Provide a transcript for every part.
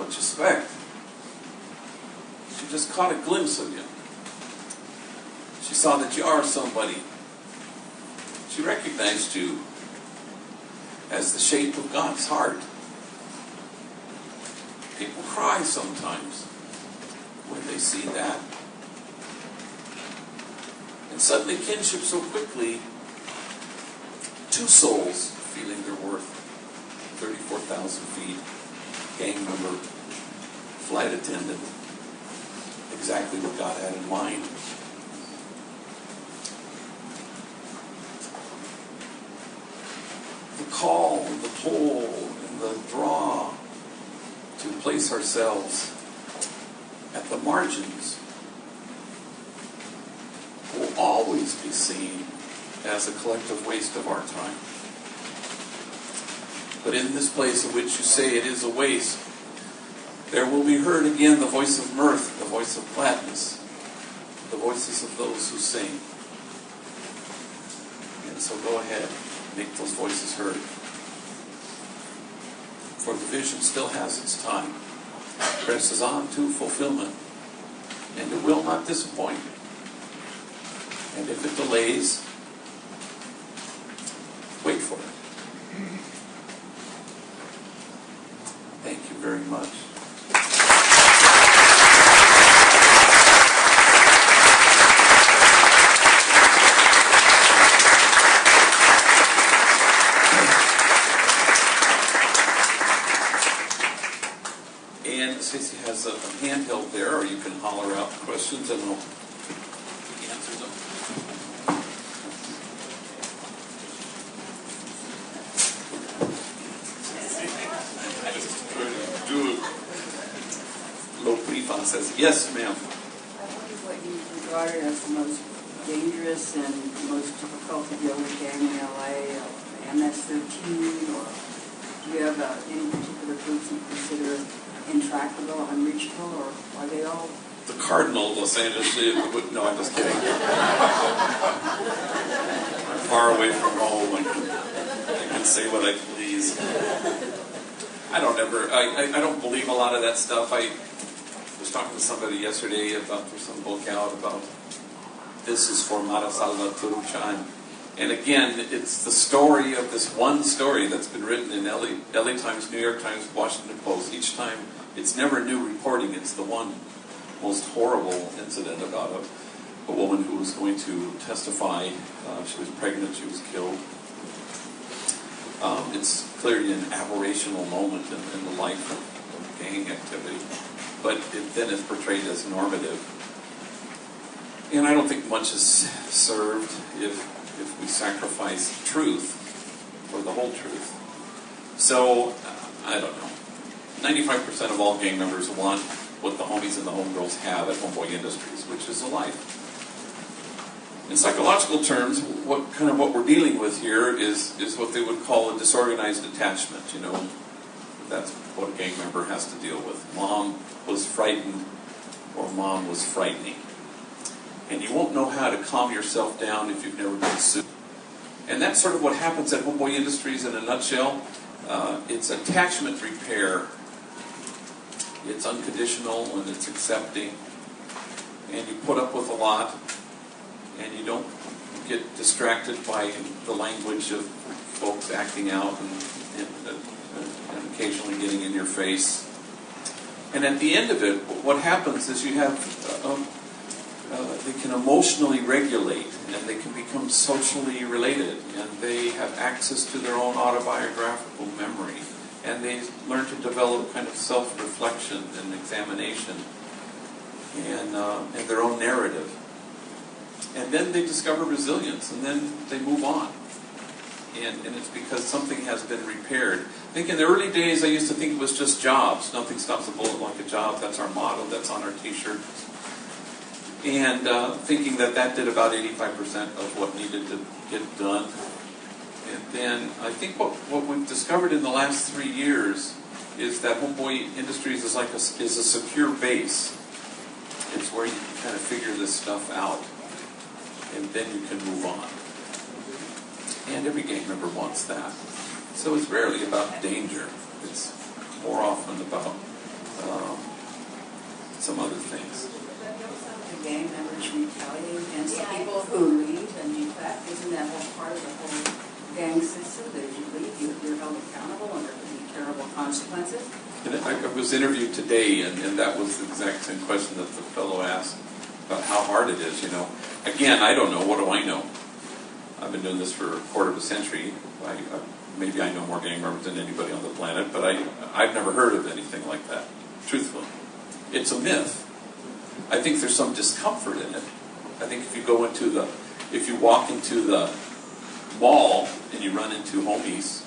what you expect. She just caught a glimpse of you. She saw that you are somebody. She recognized you as the shape of God's heart. People cry sometimes when they see that. And suddenly kinship so quickly, two souls feeling their worth, 34,000 feet, gang member, flight attendant, exactly what God had in mind. The call, and the pull, and the draw to place ourselves at the margins will always be seen as a collective waste of our time. But in this place in which you say it is a waste, there will be heard again the voice of mirth, the voice of gladness, the voices of those who sing. And so go ahead, make those voices heard. For the vision still has its time, presses on to fulfillment, and it will not disappoint. And if it delays, wait for it. Thank you very much. And Stacey has a handheld there, or you can holler out questions and we'll answer them. Says, yes, ma'am. I wonder what you regarded as the most dangerous and most difficult to deal with gang in LA, MS-13, or do you have any particular groups you consider intractable, unreachable, or are they all? The Cardinal of Los Angeles. No, I'm just kidding. I'm far away from home. I can say what I please. I don't believe a lot of that stuff. I was talking to somebody yesterday about, there's some book out about this is for Mara Salva Turuchan. And again, it's the story of this one story that's been written in LA Times, New York Times, Washington Post. Each time, it's never new reporting. It's the one most horrible incident about a woman who was going to testify. She was pregnant, she was killed. It's clearly an aberrational moment in the life of gang activity. But then it's portrayed as normative. And I don't think much is served if we sacrifice truth for the whole truth. So, I don't know. 95% of all gang members want what the homies and the homegirls have at Homeboy Industries, which is a life. In psychological terms, what we're dealing with here is what they would call a disorganized attachment. You know, that's what a gang member has to deal with. Mom was frightened, or mom was frightening. And you won't know how to calm yourself down if you've never been sued. And that's sort of what happens at Homeboy Industries in a nutshell. It's attachment repair. It's unconditional and it's accepting. And you put up with a lot. And you don't get distracted by the language of folks acting out and occasionally getting in your face. And at the end of it, what happens is you have, they can emotionally regulate, and they can become socially related, and they have access to their own autobiographical memory, and they learn to develop kind of self-reflection and examination, and their own narrative. And then they discover resilience, and then they move on. And it's because something has been repaired. I think in the early days, I used to think it was just jobs. Nothing stops a bullet like a job. That's our motto. That's on our T-shirt. And thinking that did about 85% of what needed to get done. And then I think what we've discovered in the last 3 years is that Homeboy Industries is a secure base. It's where you can kind of figure this stuff out. And then you can move on. And every gang member wants that. So it's rarely about danger. It's more often about some other things. The gang members retaliate against the people who leave and defect. Isn't that whole part of the whole gang system? That if you leave, you're held accountable and there can be terrible consequences? And I was interviewed today, and that was the exact same question that the fellow asked about how hard it is, you know. Again, I don't know. What do I know? I've been doing this for a quarter of a century. Maybe I know more gang members than anybody on the planet, but I've never heard of anything like that, truthfully. It's a myth. I think there's some discomfort in it. I think if you walk into the mall and you run into homies,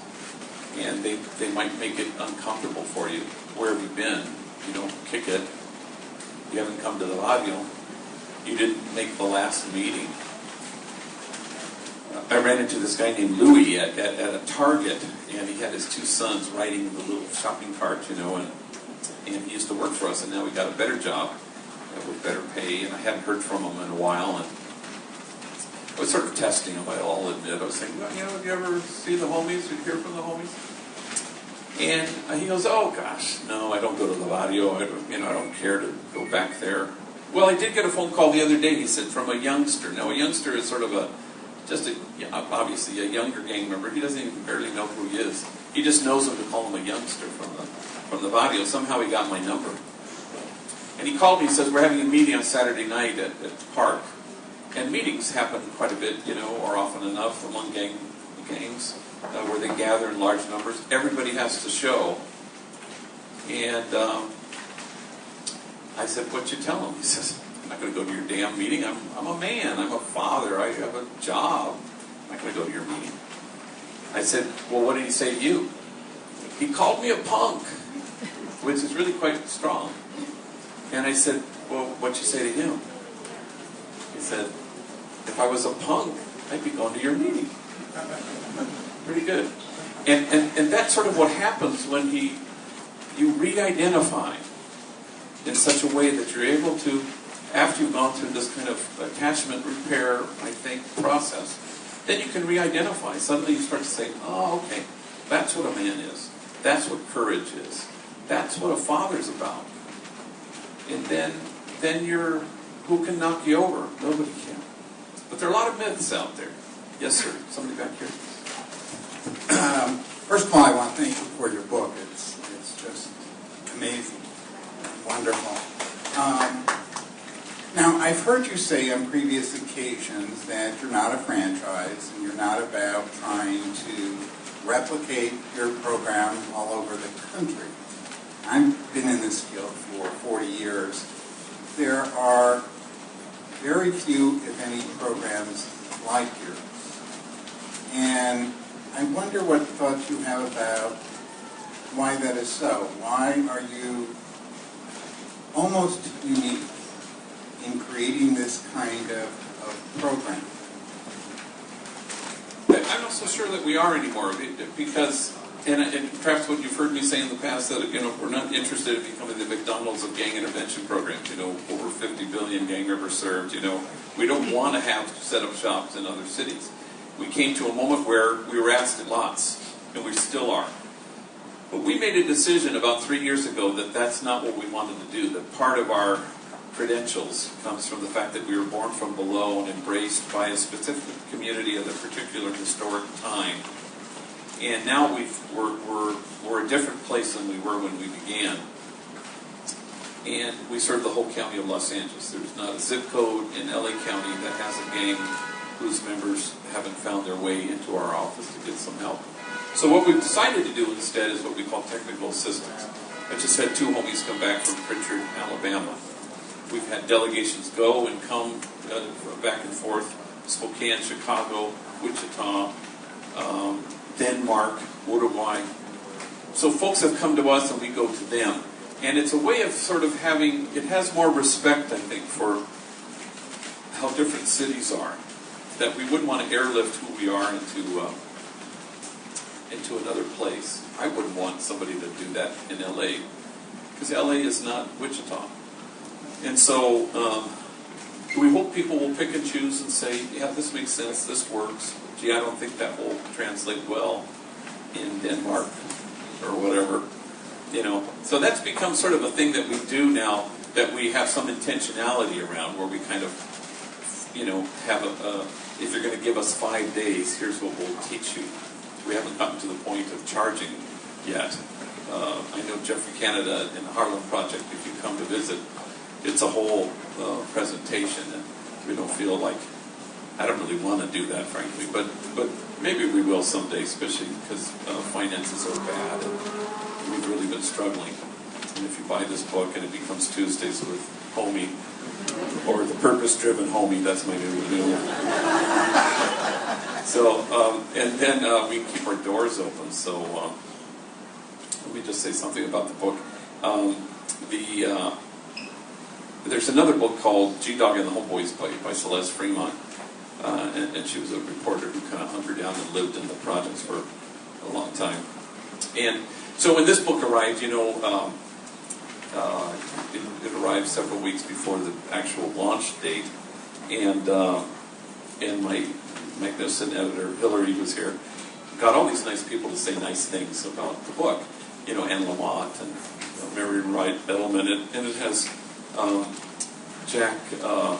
and they might make it uncomfortable for you. Where have you been? You don't kick it. You haven't come to the barrio. You didn't make the last meeting. I ran into this guy named Louis at a Target, and he had his two sons riding in the little shopping cart, you know, and he used to work for us, and now he got a better job with better pay, and I hadn't heard from him in a while, and I was sort of testing him, I'll admit. I was saying, well, you know, have you ever see the homies? Did you hear from the homies? And he goes, oh gosh, no, I don't go to the barrio. I don't care to go back there. Well, I did get a phone call the other day, he said, from a youngster. Now, a youngster is sort of obviously a younger gang member. He doesn't even barely know who he is. He just knows him to call him a youngster from the barrio. Somehow he got my number. And he called me, he says, we're having a meeting on Saturday night at the park. And meetings happen quite a bit, you know, or often enough among gangs where they gather in large numbers. Everybody has to show. And I said, what'd you tell him? He says, I'm not going to go to your damn meeting. I'm a man. I'm a father. I have a job. I'm not going to go to your meeting. I said, well, what did he say to you? He called me a punk, which is really quite strong. And I said, well, what'd you say to him? He said, if I was a punk, I'd be going to your meeting. Pretty good. And that's sort of what happens when you re-identify in such a way that you're able to, after you've gone through this kind of attachment repair, I think, process, then you can re-identify. Suddenly you start to say, oh, okay, that's what a man is. That's what courage is. That's what a father's about. And then you're, who can knock you over? Nobody can. But there are a lot of myths out there. Yes, sir. Somebody back here. First of all, I want to thank you for your book. It's just amazing, wonderful. Now, I've heard you say on previous occasions that you're not a franchise and you're not about trying to replicate your program all over the country. I've been in this field for 40 years. There are very few, if any, programs like yours. And I wonder what thoughts you have about why that is so. Why are you almost unique in creating this kind of program? I'm not so sure that we are anymore, because, and perhaps what you've heard me say in the past, that, you know, we're not interested in becoming the McDonald's of gang intervention programs, you know, over 50 billion gang members served, you know. We don't want to have to set up shops in other cities. We came to a moment where we were asked lots, and we still are. But we made a decision about 3 years ago that that's not what we wanted to do, that part of our credentials comes from the fact that we were born from below and embraced by a specific community at a particular historic time. And now we're a different place than we were when we began. And we serve the whole county of Los Angeles. There's not a zip code in LA County that has a gang whose members haven't found their way into our office to get some help. So what we've decided to do instead is what we call technical assistance. I just had 2 homies come back from Pritchard, Alabama. We've had delegations go and come back and forth, Spokane, Chicago, Wichita, Denmark, Uruguay. So folks have come to us and we go to them. And it's a way of sort of having, it has more respect, I think, for how different cities are. That we wouldn't want to airlift who we are into another place. I wouldn't want somebody to do that in LA, because LA is not Wichita. And so we hope people will pick and choose and say, yeah, this makes sense, this works. Gee, I don't think that will translate well in Denmark or whatever. You know, so that's become sort of a thing that we do now, that we have some intentionality around, where we kind of, you know, have if you're going to give us 5 days, here's what we'll teach you. We haven't gotten to the point of charging yet. I know Jeffrey Canada in the Harlem Project, if you come to visit, it's a whole presentation, and we don't feel like, I don't really want to do that, frankly, but maybe we will someday, especially because finances are bad, and we've really been struggling. And if you buy this book and it becomes Tuesdays with Homie, or the Purpose-Driven Homie, that's my new. So, and then we keep our doors open. So, let me just say something about the book. There's another book called G-Dog and the Homeboys by Celeste Fremont. And she was a reporter who kind of hunkered down and lived in the projects for a long time. And so when this book arrived, you know, it arrived several weeks before the actual launch date, and my magnificent editor Hillary was here, got all these nice people to say nice things about the book, you know, Anne Lamott and Marion Wright Edelman, and it has Jack, I'm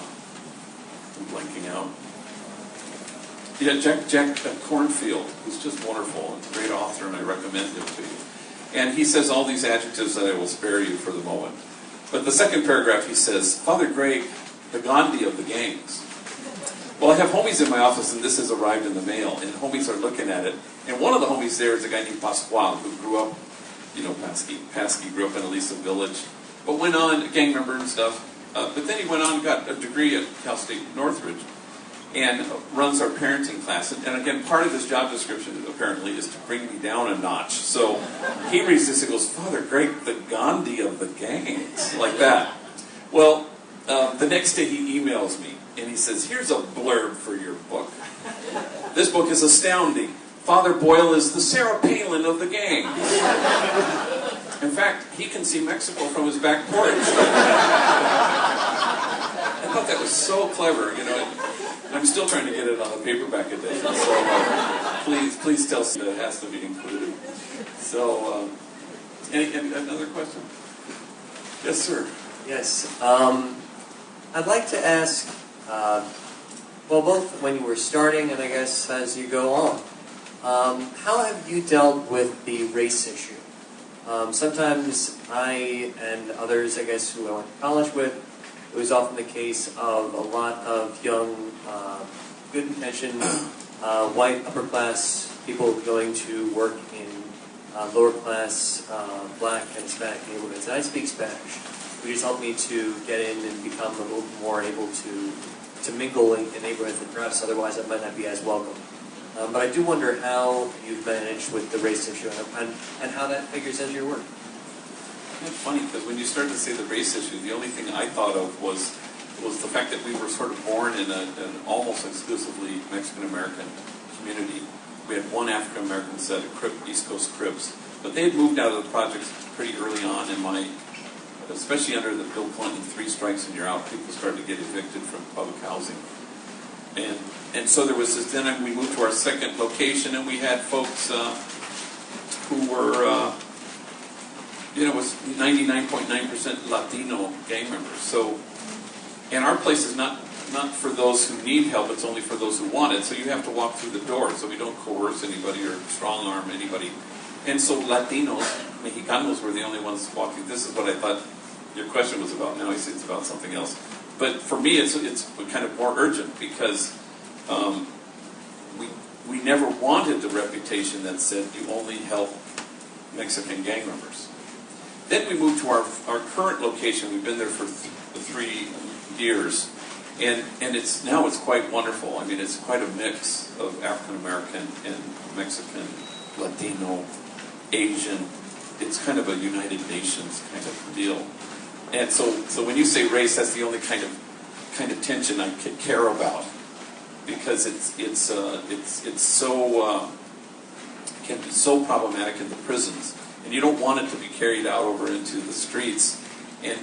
blanking out. Yeah, Jack Cornfield, who's just wonderful and a great author, and I recommend him to you. And he says all these adjectives that I will spare you for the moment. But the second paragraph, he says, Father Greg, the Gandhi of the gangs. Well, I have homies in my office, and this has arrived in the mail, and homies are looking at it. And one of the homies there is a guy named Pasquale, who grew up, you know, Paskey grew up in Elisa Village, but went on, a gang member and stuff. But then he went on and got a degree at Cal State Northridge, and runs our parenting class. And again, part of his job description, apparently, is to bring me down a notch. So he reads this and goes, Father Greg, the Gandhi of the gangs, like that. Well, the next day he emails me, and he says, here's a blurb for your book. This book is astounding. Father Boyle is the Sarah Palin of the gangs. In fact, he can see Mexico from his back porch. I thought that was so clever, you know. I'm still trying to get it on the paperback edition, so please tell me that it has to be included. So, any another question? Yes, sir. Yes. I'd like to ask, well, both when you were starting and I guess as you go on, how have you dealt with the race issue? Sometimes I and others, I guess, who I went to college with, it was often the case of a lot of young, good-intentioned, white, upper-class people going to work in lower-class, black and Hispanic neighborhoods. And I speak Spanish, which has helped me to get in and become a little more able to mingle in neighborhoods that perhaps otherwise I might not be as welcome. But I do wonder how you've managed with the race issue and how that figures into your work. It's funny, because when you started to say the race issue, the only thing I thought of was the fact that we were sort of born in an almost exclusively Mexican-American community. We had one African-American set of East Coast Crips, but they had moved out of the projects pretty early on in especially under the Bill Clinton 3 strikes and you're out, people started to get evicted from public housing. And so there was this, then we moved to our second location, and we had folks who were, it was 99.9% Latino gang members. So, and our place is not for those who need help, it's only for those who want it. So you have to walk through the door, so we don't coerce anybody or strong-arm anybody. And so Latinos, Mexicanos were the only ones walking. This is what I thought your question was about. Now I see it's about something else. But for me, it's kind of more urgent, because we never wanted the reputation that said you only help Mexican gang members. Then we moved to our current location. We've been there for 3 years, and now it's quite wonderful. I mean, it's quite a mix of African American and Mexican, Latino, Asian. It's kind of a United Nations kind of deal. And so when you say race, that's the only kind of tension I care about, because it's so can be so problematic in the prisons, and you don't want it to be carried out over into the streets. And